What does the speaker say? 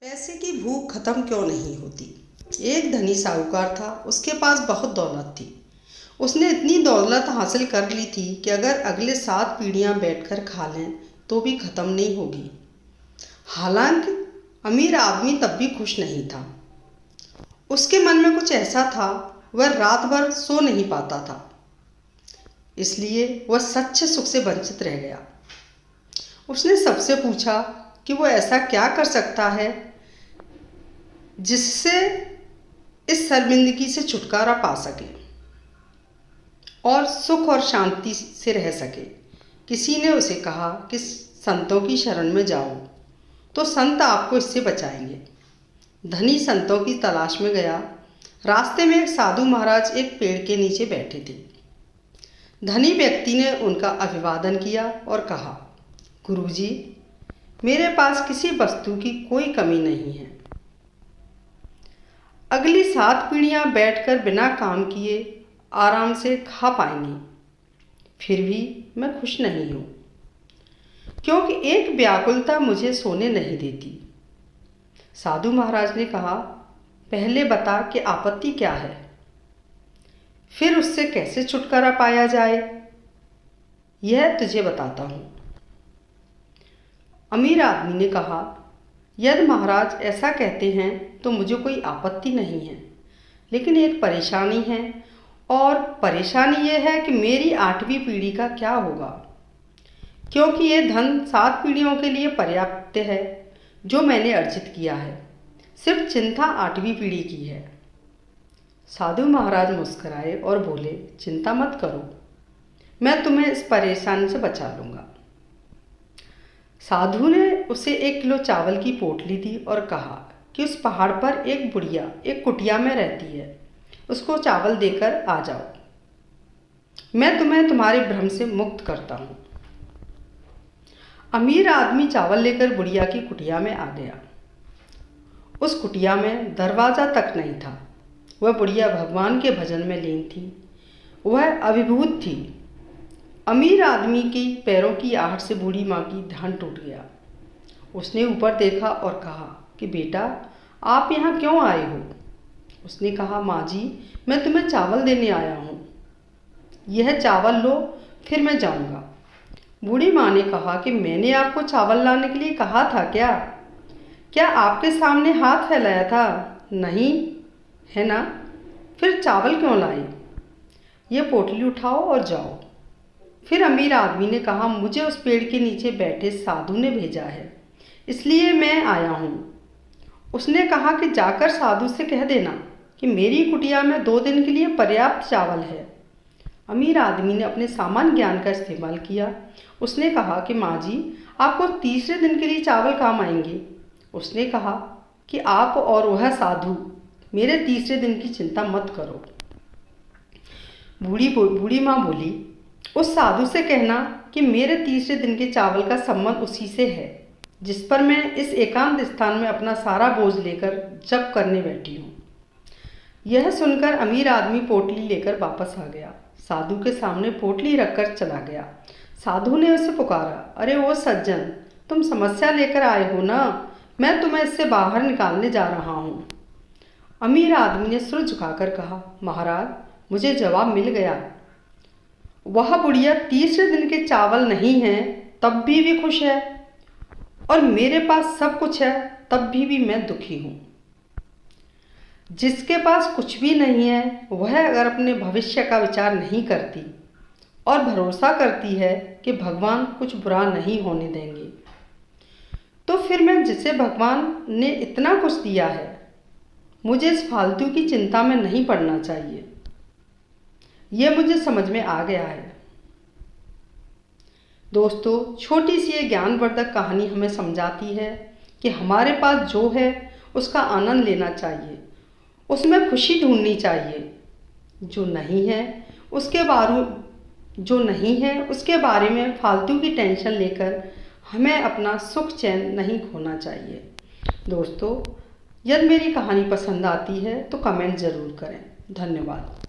पैसे की भूख खत्म क्यों नहीं होती। एक धनी साहूकार था, उसके पास बहुत दौलत थी। उसने इतनी दौलत हासिल कर ली थी कि अगर अगले 7 पीढ़ियां बैठकर खा लें तो भी खत्म नहीं होगी। हालांकि अमीर आदमी तब भी खुश नहीं था। उसके मन में कुछ ऐसा था, वह रात भर सो नहीं पाता था, इसलिए वह सच्चे सुख से वंचित रह गया। उसने सबसे पूछा कि वो ऐसा क्या कर सकता है जिससे इस शर्मिंदगी से छुटकारा पा सके और सुख और शांति से रह सके। किसी ने उसे कहा कि संतों की शरण में जाओ तो संत आपको इससे बचाएंगे। धनी संतों की तलाश में गया। रास्ते में एक साधु महाराज एक पेड़ के नीचे बैठे थे। धनी व्यक्ति ने उनका अभिवादन किया और कहा, गुरुजी, मेरे पास किसी वस्तु की कोई कमी नहीं है। अगली 7 पीढ़ियां बैठकर बिना काम किए आराम से खा पाएंगी, फिर भी मैं खुश नहीं हूँ, क्योंकि एक व्याकुलता मुझे सोने नहीं देती। साधु महाराज ने कहा, पहले बता कि आपत्ति क्या है, फिर उससे कैसे छुटकारा पाया जाए, यह तुझे बताता हूँ। अमीर आदमी ने कहा, यदि महाराज ऐसा कहते हैं तो मुझे कोई आपत्ति नहीं है, लेकिन एक परेशानी है, और परेशानी यह है कि मेरी 8वीं पीढ़ी का क्या होगा, क्योंकि ये धन 7 पीढ़ियों के लिए पर्याप्त है जो मैंने अर्जित किया है। सिर्फ चिंता 8वीं पीढ़ी की है। साधु महाराज मुस्कुराए और बोले, चिंता मत करो, मैं तुम्हें इस परेशानी से बचा लूँगा। साधु ने उसे 1 किलो चावल की पोटली दी और कहा कि उस पहाड़ पर एक बुढ़िया एक कुटिया में रहती है, उसको चावल देकर आ जाओ, मैं तुम्हें तुम्हारे भ्रम से मुक्त करता हूँ। अमीर आदमी चावल लेकर बुढ़िया की कुटिया में आ गया। उस कुटिया में दरवाज़ा तक नहीं था। वह बुढ़िया भगवान के भजन में लीन थी, वह अभिभूत थी। अमीर आदमी की पैरों की आहट से बूढ़ी माँ की ध्यान टूट गया। उसने ऊपर देखा और कहा कि बेटा, आप यहाँ क्यों आए हो? उसने कहा, माँ जी, मैं तुम्हें चावल देने आया हूँ, यह चावल लो, फिर मैं जाऊँगा। बूढ़ी माँ ने कहा कि मैंने आपको चावल लाने के लिए कहा था क्या आपके सामने हाथ फैलाया था? नहीं है ना? फिर चावल क्यों लाए? ये पोटली उठाओ और जाओ। फिर अमीर आदमी ने कहा, मुझे उस पेड़ के नीचे बैठे साधु ने भेजा है, इसलिए मैं आया हूँ। उसने कहा कि जाकर साधु से कह देना कि मेरी कुटिया में 2 दिन के लिए पर्याप्त चावल है। अमीर आदमी ने अपने सामान्य ज्ञान का इस्तेमाल किया। उसने कहा कि माँ जी, आपको तीसरे दिन के लिए चावल काम आएंगे। उसने कहा कि आप और वह साधु मेरे तीसरे दिन की चिंता मत करो। बूढ़ी माँ बोली, उस साधु से कहना कि मेरे तीसरे दिन के चावल का संबंध उसी से है जिस पर मैं इस एकांत स्थान में अपना सारा बोझ लेकर जप करने बैठी हूँ। यह सुनकर अमीर आदमी पोटली लेकर वापस आ गया। साधु के सामने पोटली रखकर चला गया। साधु ने उसे पुकारा, अरे वो सज्जन, तुम समस्या लेकर आए हो ना, मैं तुम्हें इससे बाहर निकालने जा रहा हूँ। अमीर आदमी ने सिर झुकाकर कहा, महाराज, मुझे जवाब मिल गया। वह बुढ़िया तीसरे दिन के चावल नहीं है तब भी खुश है, और मेरे पास सब कुछ है तब भी मैं दुखी हूँ। जिसके पास कुछ भी नहीं है, वह अगर अपने भविष्य का विचार नहीं करती और भरोसा करती है कि भगवान कुछ बुरा नहीं होने देंगे, तो फिर मैं जिसे भगवान ने इतना कुछ दिया है, मुझे इस फालतू की चिंता में नहीं पड़ना चाहिए। यह मुझे समझ में आ गया है। दोस्तों, छोटी सी ये ज्ञानवर्धक कहानी हमें समझाती है कि हमारे पास जो है उसका आनंद लेना चाहिए, उसमें खुशी ढूंढनी चाहिए। जो नहीं है उसके बारे में फालतू की टेंशन लेकर हमें अपना सुख चैन नहीं खोना चाहिए। दोस्तों, यदि मेरी कहानी पसंद आती है तो कमेंट ज़रूर करें। धन्यवाद।